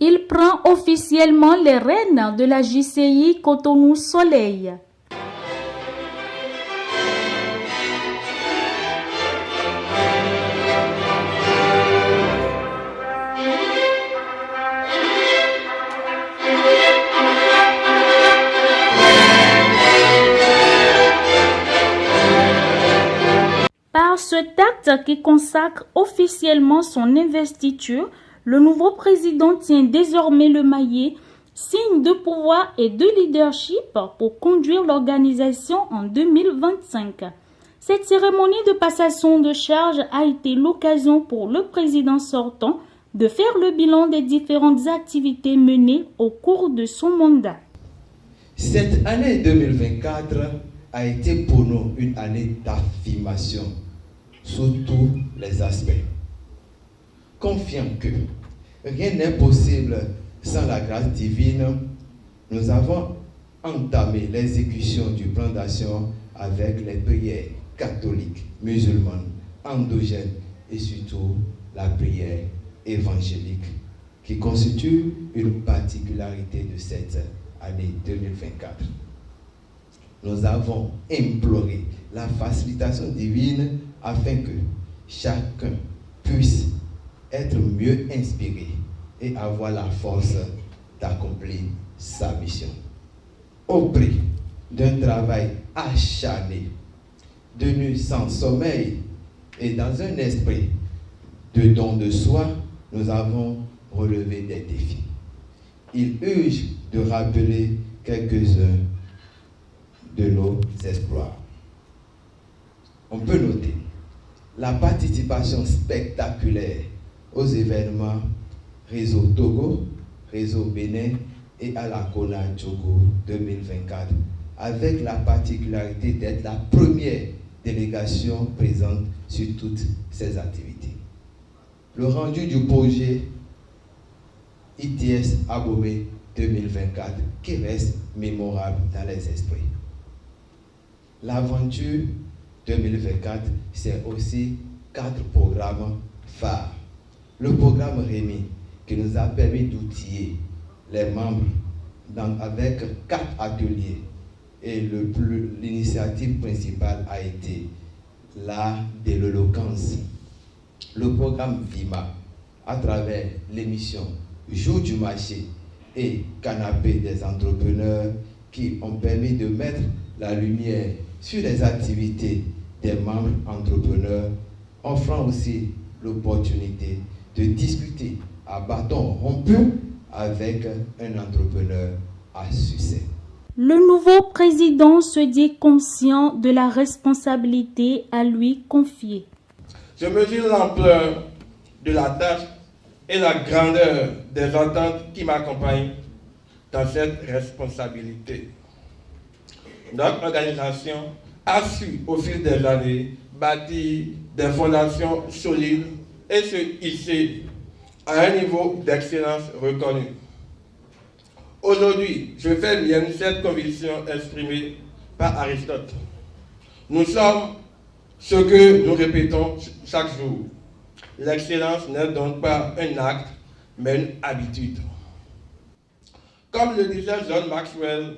Il prend officiellement les rênes de la JCI Cotonou Soleil. Par cet acte qui consacre officiellement son investiture, le nouveau président tient désormais le maillet, signe de pouvoir et de leadership pour conduire l'organisation en 2025. Cette cérémonie de passation de charge a été l'occasion pour le président sortant de faire le bilan des différentes activités menées au cours de son mandat. Cette année 2024 a été pour nous une année d'affirmation sous tous les aspects. Confiant que rien n'est possible sans la grâce divine, nous avons entamé l'exécution du plan d'action avec les prières catholiques, musulmanes, endogènes et surtout la prière évangélique qui constitue une particularité de cette année 2024. Nous avons imploré la facilitation divine afin que chacun puisse être mieux inspiré et avoir la force d'accomplir sa mission. Au prix d'un travail acharné, de nuit sans sommeil et dans un esprit de don de soi, nous avons relevé des défis. Il urge de rappeler quelques-uns de nos exploits. On peut noter la participation spectaculaire aux événements Réseau Togo, Réseau Bénin et à la CONA Togo 2024, avec la particularité d'être la première délégation présente sur toutes ces activités. Le rendu du projet ITS Abomey 2024 qui reste mémorable dans les esprits. L'aventure 2024, c'est aussi 4 programmes phares. Le programme Rémi, qui nous a permis d'outiller les membres avec 4 ateliers. Et l'initiative principale a été l'art de l'éloquence. Le programme VIMA, à travers l'émission Jour du marché et Canapé des entrepreneurs, qui ont permis de mettre la lumière sur les activités des membres entrepreneurs, offrant aussi l'opportunité de discuter à bâton rompu avec un entrepreneur à succès. Le nouveau président se dit conscient de la responsabilité à lui confiée. Je mesure l'ampleur de la tâche et la grandeur des attentes qui m'accompagnent dans cette responsabilité. Notre organisation a su, au fil des années, bâtir des fondations solides et se hisser à un niveau d'excellence reconnu. Aujourd'hui, je fais mienne cette conviction exprimée par Aristote. Nous sommes ce que nous répétons chaque jour. L'excellence n'est donc pas un acte, mais une habitude. Comme le disait John Maxwell,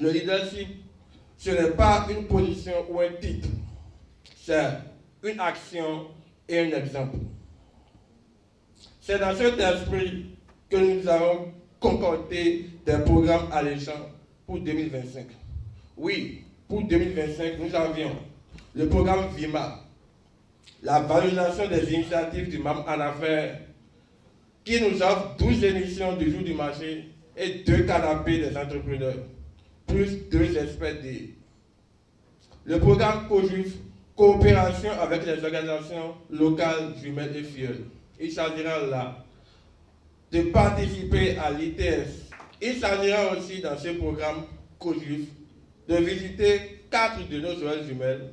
le leadership, ce n'est pas une position ou un titre, c'est une action et un exemple. C'est dans cet esprit que nous avons concocté des programmes alléchants pour 2025. Oui, pour 2025, nous avions le programme VIMA, la valorisation des initiatives du MAM en affaires, qui nous offre 12 émissions du jour du marché et 2 canapés des entrepreneurs, plus 2 experts D. Le programme COJUF, coopération avec les organisations locales, jumelles et filleules. Il s'agira là de participer à l'ITS. Il s'agira aussi dans ce programme COJUF de visiter 4 de nos jumelles jumelles,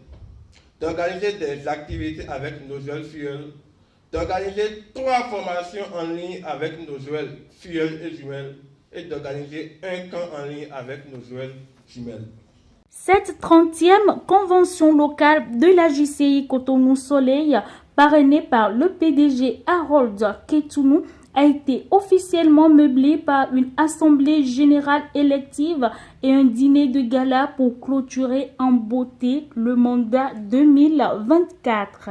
d'organiser des activités avec nos jumelles filleules, d'organiser 3 formations en ligne avec nos jumelles filleules et jumelles et d'organiser un camp en ligne avec nos jumelles jumelles. Cette 30e convention locale de la JCI Cotonou Soleil, parrainée par le PDG Harold Ketounou, a été officiellement meublé par une assemblée générale élective et un dîner de gala pour clôturer en beauté le mandat 2024.